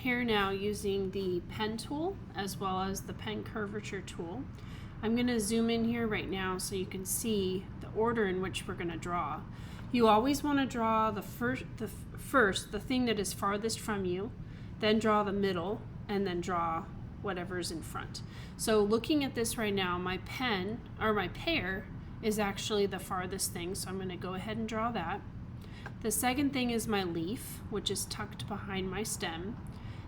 Here now using the pen tool as well as the pen curvature tool. I'm going to zoom in here right now so you can see the order in which we're going to draw. You always want to draw the thing that is farthest from you, then draw the middle, and then draw whatever's in front. So looking at this right now, my pen, or my pear, is actually the farthest thing, so I'm going to go ahead and draw that. The second thing is my leaf, which is tucked behind my stem.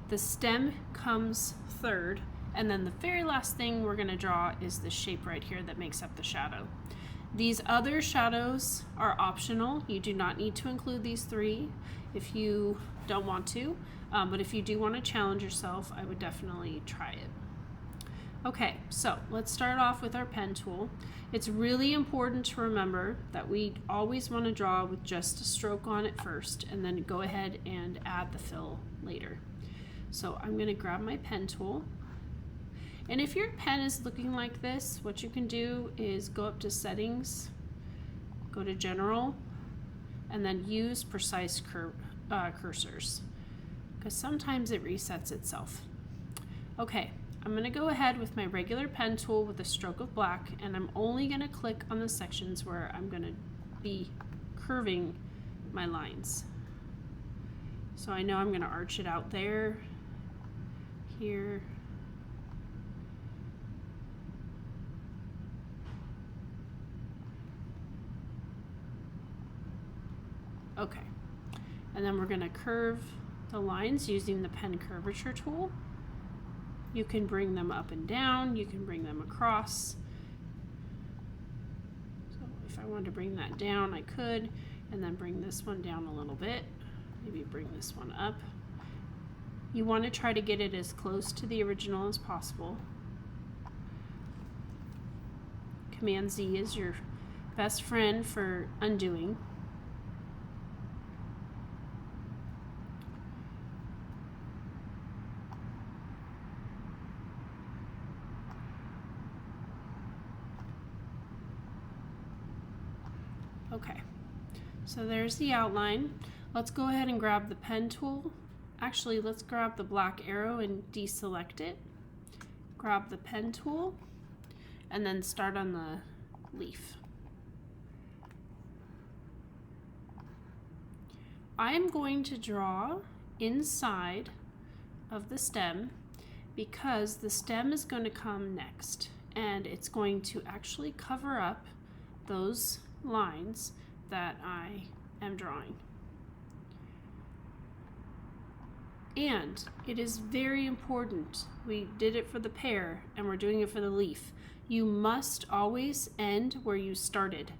The stem comes third, and then the very last thing we're going to draw is the shape right here that makes up the shadow. These other shadows are optional. You do not need to include these three if you don't want to, but if you do want to challenge yourself, I would definitely try it. Okay, so let's start off with our pen tool. It's really important to remember that we always want to draw with just a stroke on it first, and then go ahead and add the fill later. So I'm going to grab my pen tool. And if your pen is looking like this, what you can do is go up to Settings, go to General, and then use Precise Cursors, because sometimes it resets itself. Okay, I'm going to go ahead with my regular pen tool with a stroke of black, and I'm only going to click on the sections where I'm going to be curving my lines. So I know I'm going to arch it out there, here, okay, and then we're going to curve the lines using the pen curvature tool. You can bring them up and down, you can bring them across. So if I wanted to bring that down, I could, and then bring this one down a little bit, maybe bring this one up. You want to try to get it as close to the original as possible. Command Z is your best friend for undoing. Okay, so there's the outline. Let's go ahead and grab the pen tool. Actually, let's grab the black arrow and deselect it. Grab the pen tool, and then start on the leaf. I am going to draw inside of the stem because the stem is going to come next, and it's going to actually cover up those lines that I am drawing. And it is very important, we did it for the pear and we're doing it for the leaf. You must always end where you started,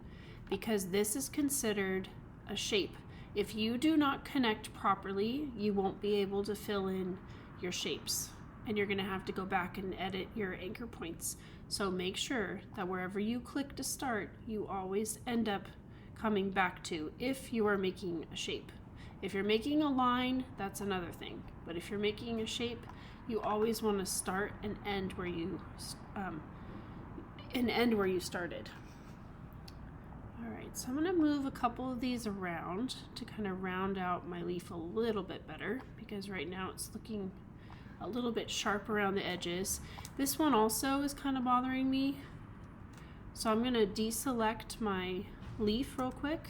because this is considered a shape. If you do not connect properly, you won't be able to fill in your shapes, and you're going to have to go back and edit your anchor points. So make sure that wherever you click to start, you always end up coming back to, if you are making a shape. If you're making a line, that's another thing. But if you're making a shape, you always want to start and end where you started. All right, so I'm going to move a couple of these around to kind of round out my leaf a little bit better, because right now it's looking a little bit sharp around the edges. This one also is kind of bothering me, so I'm going to deselect my leaf real quick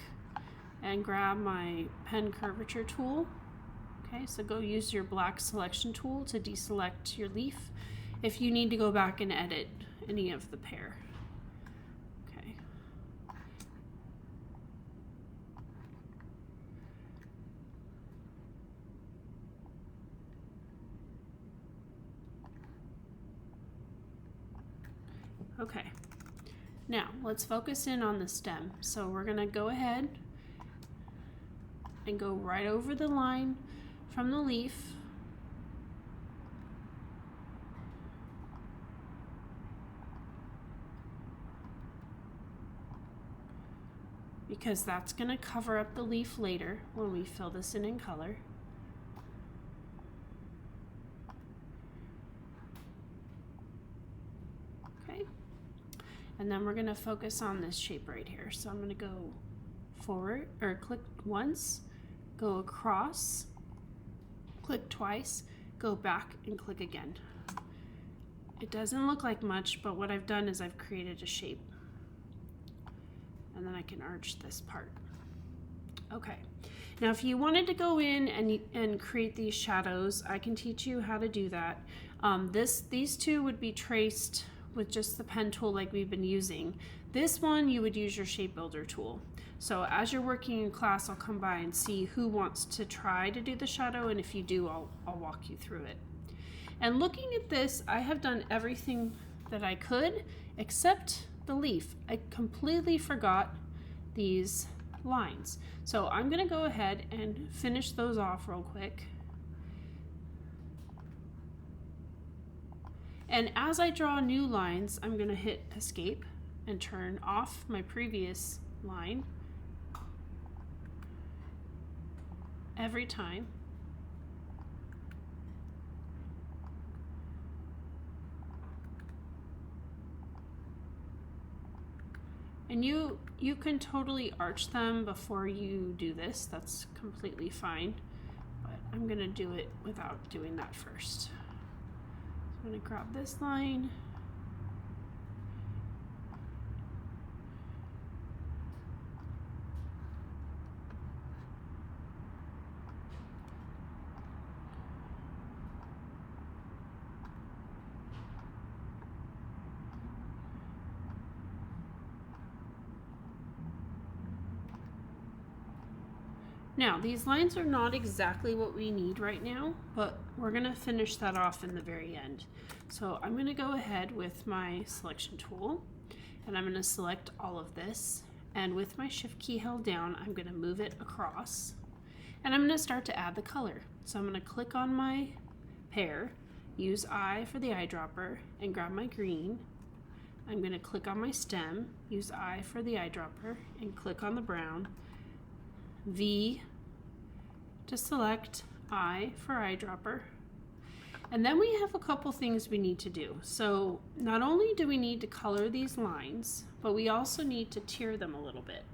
and grab my pen curvature tool. Okay, so go use your black selection tool to deselect your leaf if you need to go back and edit any of the pear. Okay. Okay, now let's focus in on the stem. So we're gonna go ahead and go right over the line from the leaf. Because that's gonna cover up the leaf later when we fill this in color. Okay, and then we're gonna focus on this shape right here. So I'm gonna go forward, or click once, go across, click twice, go back and click again. It doesn't look like much, but what I've done is I've created a shape. And then I can arch this part. Okay, now if you wanted to go in and create these shadows, I can teach you how to do that. These two would be traced with just the pen tool like we've been using. This one, you would use your shape builder tool. So as you're working in class, I'll come by and see who wants to try to do the shadow, and if you do, I'll walk you through it. And looking at this, I have done everything that I could except the leaf. I completely forgot these lines. So I'm gonna go ahead and finish those off real quick. And as I draw new lines, I'm gonna hit escape and turn off my previous line every time. And you can totally arch them before you do this. That's completely fine. But I'm gonna do it without doing that first. So I'm gonna grab this line. Now, these lines are not exactly what we need right now, but we're gonna finish that off in the very end. So I'm gonna go ahead with my selection tool, and I'm gonna select all of this, and with my shift key held down, I'm gonna move it across, and I'm gonna start to add the color. So I'm gonna click on my pear, use I for the eyedropper, and grab my green. I'm gonna click on my stem, use I for the eyedropper, and click on the brown. V to select, I for eyedropper. And then we have a couple things we need to do. So not only do we need to color these lines, but we also need to tier them a little bit.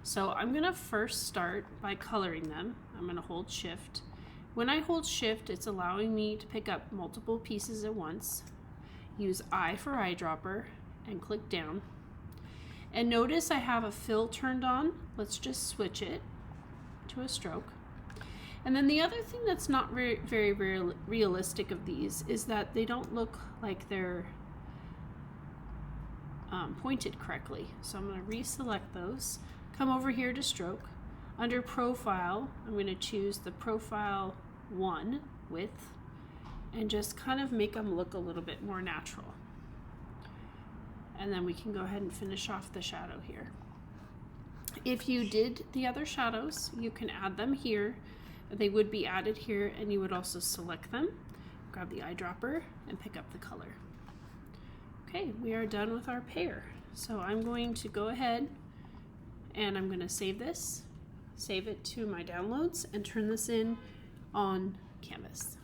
So I'm gonna first start by coloring them. I'm gonna hold shift. When I hold shift, it's allowing me to pick up multiple pieces at once. Use I for eyedropper and click down. And notice I have a fill turned on. Let's just switch it to a stroke. And then the other thing that's not very realistic of these is that they don't look like they're pointed correctly. So I'm going to reselect those, come over here to stroke. Under profile, I'm going to choose the profile 1 width and just kind of make them look a little bit more natural. And then we can go ahead and finish off the shadow here. If you did the other shadows, you can add them here. They would be added here, and you would also select them, grab the eyedropper, and pick up the color. Okay, we are done with our pear. So I'm going to go ahead and I'm going to save this, save it to my downloads, and turn this in on Canvas.